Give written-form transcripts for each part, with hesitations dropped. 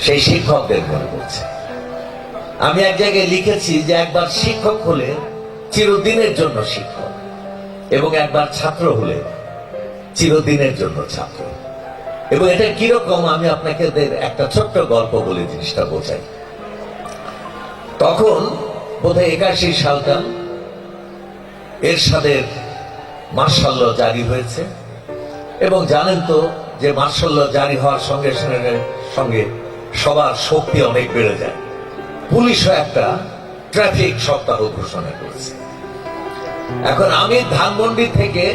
সেই শিক্ষকদের মনে পড়ছে। আমি এক জায়গায় লিখেছি যে একবার শিক্ষক হলে চিরদিনের জন্য শিক্ষক, এবং একবার ছাত্র হলে চিরদিনের জন্য ছাত্র। এবং এটা কিরকম আমি আপনাকে একটা ছোট্ট গল্প বলে জিনিসটা বোঝাই। তখন বোধহয় 81 সালটা এরশাদের মার্শাল ল জারি হয়েছে, এবং জানেন তো যে মার্শাল ল জারি হওয়ার সঙ্গে সঙ্গে সবার শক্তি অনেক বেড়ে যায়। পুলিশও একটা ট্রাফিক সপ্তাহ ঘোষণা করেছে। এখন আমি ধানমন্ডি থেকে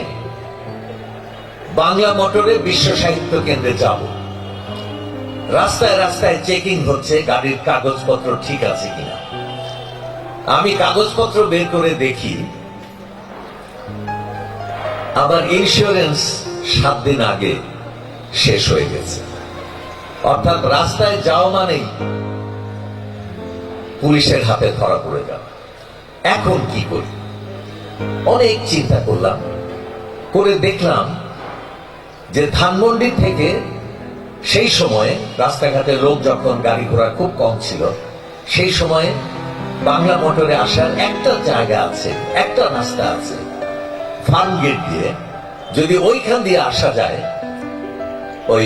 বাংলা মোটরে বিশ্ব সাহিত্য কেন্দ্রে যাব। রাস্তায় রাস্তায় চেকিং হচ্ছে গাড়ির কাগজপত্র ঠিক আছে কিনা। আমি কাগজপত্র বের করে দেখি আমার ইন্স্যুরেন্স 7 দিন আগে শেষ হয়ে গেছে। অর্থাৎ রাস্তায় যাওয়া মানেই পুলিশের হাতে ধরা পড়ে যাওয়া। এখন কি করি? অনেক চিন্তা করলাম, করে দেখলাম যে ধানমন্ডি থেকে সেই সময়ে রাস্তাঘাটে লোক যখন গাড়ি ঘোড়া খুব কম ছিল, সেই সময়ে বাংলা মোটরে আসার একটা জায়গা আছে, একটা রাস্তা আছে ফার্ম গেট দিয়ে। যদি ওইখান দিয়ে আসা যায়, ওই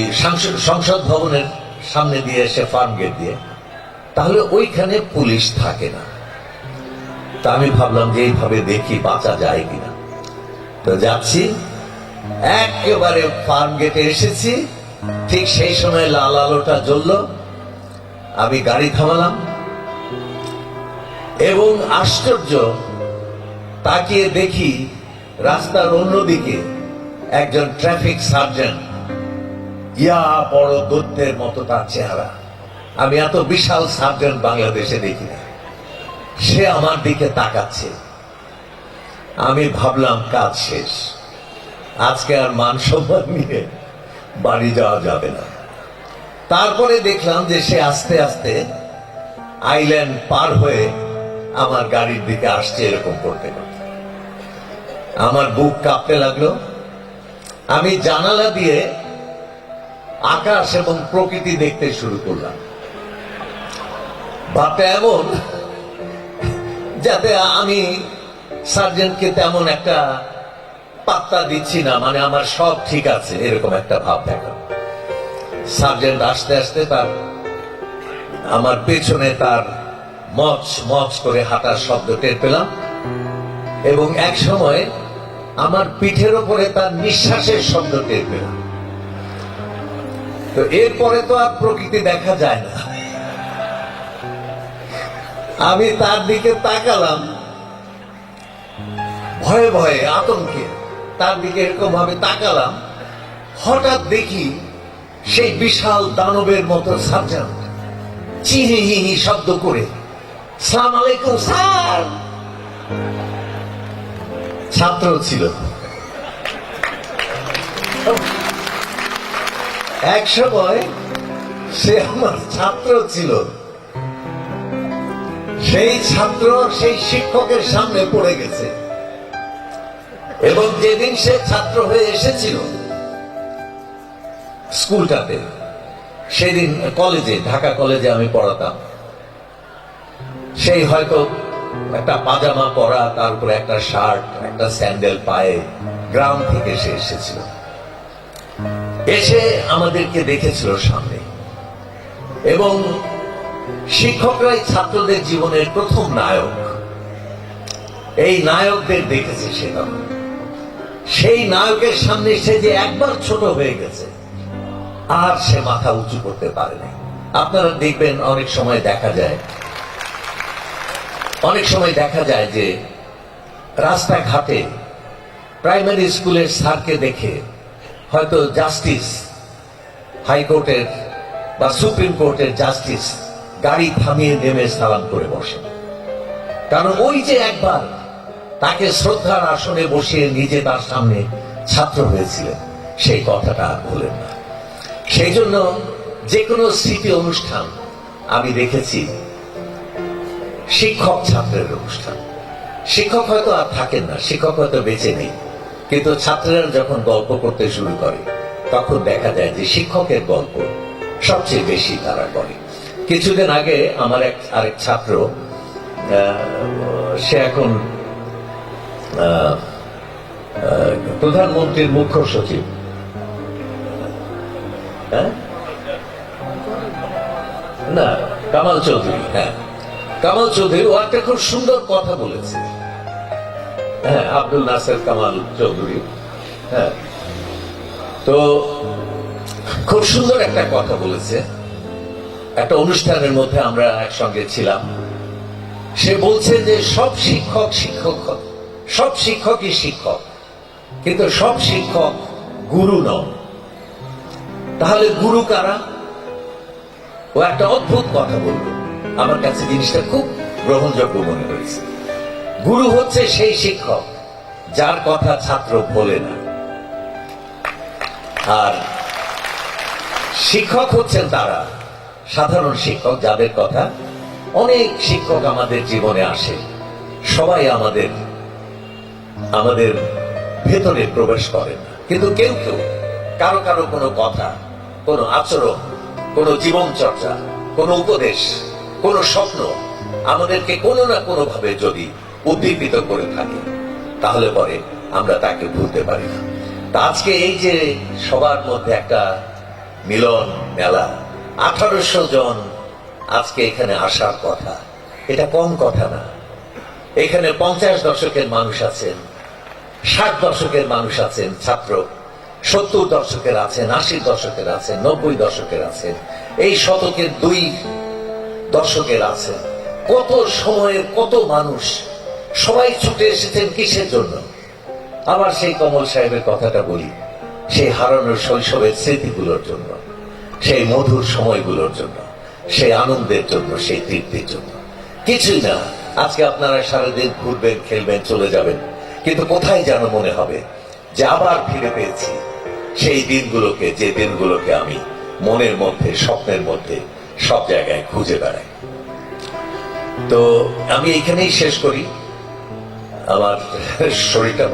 সংসদ ভবনের সামনে দিয়ে এসে ফার্ম গেট দিয়ে, তাহলে ওইখানে পুলিশ থাকে না। তা আমি ভাবলাম যে এইভাবে দেখি বাঁচা যায় কিনা। তো যাচ্ছি, একেবারে ফার্ম গেটে এসেছি, ঠিক সেই সময় লাল আলোটা জ্বললো। আমি গাড়ি থামালাম এবং আশ্চর্য, তাকিয়ে দেখি রাস্তার অন্যদিকে একজন ট্রাফিক সার্জেন্ট, ইয়া বড় দৈত্যের মতো তার চেহারা। আমি এত বিশাল সার্জেন্ট বাংলাদেশে দেখি না। সে আমার দিকে তাকাচ্ছে। আমি ভাবলাম কাজ শেষ, আজকে আর মান সম্মান নিয়ে বাড়ি যাওয়া যাবে না। তারপরে দেখলাম যে সে আস্তে আস্তে আইল্যান্ড পার হয়ে আমার গাড়ির দিকে আসছে, এরকম করতে করতে আমার বুক কাঁপতে লাগলো। আমি জানালা দিয়ে আকাশ এবং প্রকৃতি দেখতে শুরু করলাম। ভাবটা এমন যাতে আমি সার্জেন্টকে তেমন একটা পাত্তা দিচ্ছি না, মানে আমার সব ঠিক আছে, এরকম একটা ভাব দেখা। সার্জেন্ট আস্তে আস্তে তার আমার পেছনে তার মচ মচ করে হাঁটার শব্দ টের পেলাম, এবং এক সময় আমার পিঠের ওপরে তার নিঃশ্বাসের শব্দ টের পেলাম। তো এরপরে তো আর প্রকৃতি দেখা যায় না। আমি তার দিকে তাকালাম ভয়ে ভয়ে, আতঙ্কে তার দিকে এরকম ভাবে তাকালাম। হঠাৎ দেখি সেই বিশাল দানবের মতো সার্জেন্ট চিহি শব্দ করে, সালাম আলাইকুম স্যার। ছাত্র ছিল, এক সময় সে আমার ছাত্র ছিল। সেই ছাত্র সেই শিক্ষকের সামনে পড়ে গেছে, এবং যেদিন সে ছাত্র হয়ে এসেছিল স্কুলটাতে, সেদিন কলেজে, ঢাকা কলেজে আমি পড়াতাম, সেই হয়তো একটা পাজামা পরা, তার উপরে একটা শার্ট, একটা স্যান্ডেল পায়ে, গ্রাম থেকে সে এসেছিল। এসে আমাদেরকে দেখেছিল সামনে, এবং শিক্ষকরাই ছাত্রদের জীবনের প্রথম নায়ক। এই নায়কদের দেখেছে সে তখন। সেই নায়কের সামনে সে যে একবার ছোট হয়ে গেছে, আর সে মাথা উঁচু করতে পারে না। আপনারা দেখবেন অনেক সময় দেখা যায় যে রাস্তাঘাটে প্রাইমারি স্কুলের স্যারকে দেখে হয়তো জাস্টিস, হাইকোর্টের বা সুপ্রিম কোর্টের জাস্টিস গাড়ি থামিয়ে নেমে সালাম করে বসেন। কারণ ওই যে একবার তাকে শ্রদ্ধার আসনে বসিয়ে নিজে তার সামনে ছাত্র হয়েছিলেন, সেই কথাটা আর ভুলেন না। সেই জন্য যে কোনো স্মৃতি অনুষ্ঠান আমি দেখেছি শিক্ষক ছাত্রের অনুষ্ঠান। শিক্ষক হয়তো আর থাকেন না, শিক্ষক হয়তো বেঁচে নেই, কিন্তু ছাত্রেরা যখন গল্প করতে শুরু করে তখন দেখা যায় যে শিক্ষকের গল্প সবচেয়ে বেশি তারা করে। কিছুদিন আগে আমার আরেক ছাত্র, সে এখন প্রধানমন্ত্রীর মুখ্য সচিব, হ্যাঁ না, কামাল চৌধুরী, হ্যাঁ কামাল চৌধুরী, ও একটা খুব সুন্দর কথা বলেছে। হ্যাঁ, আব্দুল নাসের কামাল চৌধুরী, হ্যাঁ, তো খুব সুন্দর একটা কথা বলেছে। একটা অনুষ্ঠানের মধ্যে আমরা একসঙ্গে ছিলাম। সে বলছে যে সব শিক্ষকই শিক্ষক, কিন্তু সব শিক্ষক গুরু নন। তাহলে গুরু কারা? ও একটা অদ্ভুত কথা বলল, আমার কাছে জিনিসটা খুব গ্রহণযোগ্য মনে হয়েছে। গুরু হচ্ছে সেই শিক্ষক যার কথা ছাত্র ভোলে না, আর শিক্ষক হচ্ছেন তারা সাধারণ শিক্ষক যাদের কথা, অনেক শিক্ষক আমাদের জীবনে আসে, সবাই আমাদের ভেতরে প্রবেশ করেন না, কিন্তু কেউ কেউ কারো কারো কোনো কথা, কোনো আচরণ, কোনো জীবন চর্চা, কোনো উপদেশ, কোনো স্বপ্ন আমাদেরকে কোনো না কোনো ভাবে যদি উদ্দীপিত করে থাকে, তাহলে পরে আমরা তাকে ভুলতে পারি না। তা আজকে এই যে সবার মধ্যে একটা মিলন মেলা, 1800 জন আজকে এখানে আসার কথা, এটা কম কথা না। এখানে 50 দশকের মানুষ আছেন, 60 দশকের মানুষ আছেন ছাত্র, 70 দশকের আছেন, 80 দশকের আছেন, 90 দশকের আছেন, এই শতকের 2 দশকের আছেন। কত সময়ের কত মানুষ, সবাই ছুটে এসেছেন কিসের জন্য? আবার সেই কমল সাহেবের কথাটা বলি, সেই হারানোর শৈশবের স্মৃতিগুলোর জন্য, সেই মধুর সময়গুলোর জন্য, সেই আনন্দের জন্য, সেই তৃপ্তির জন্য। কিছুই না। আজকে আপনারা সারাদিন ঘুরবেন, খেলবেন, চলে যাবেন, কিন্তু কোথায় যেন মনে হবে যে আবার ফিরে পেয়েছি সেই দিনগুলোকে, যে দিনগুলোকে আমি মনের মধ্যে, স্বপ্নের মধ্যে সব জায়গায় খুঁজে বেড়াই। তো আমি এখানেই শেষ করি। আমার শরীরটা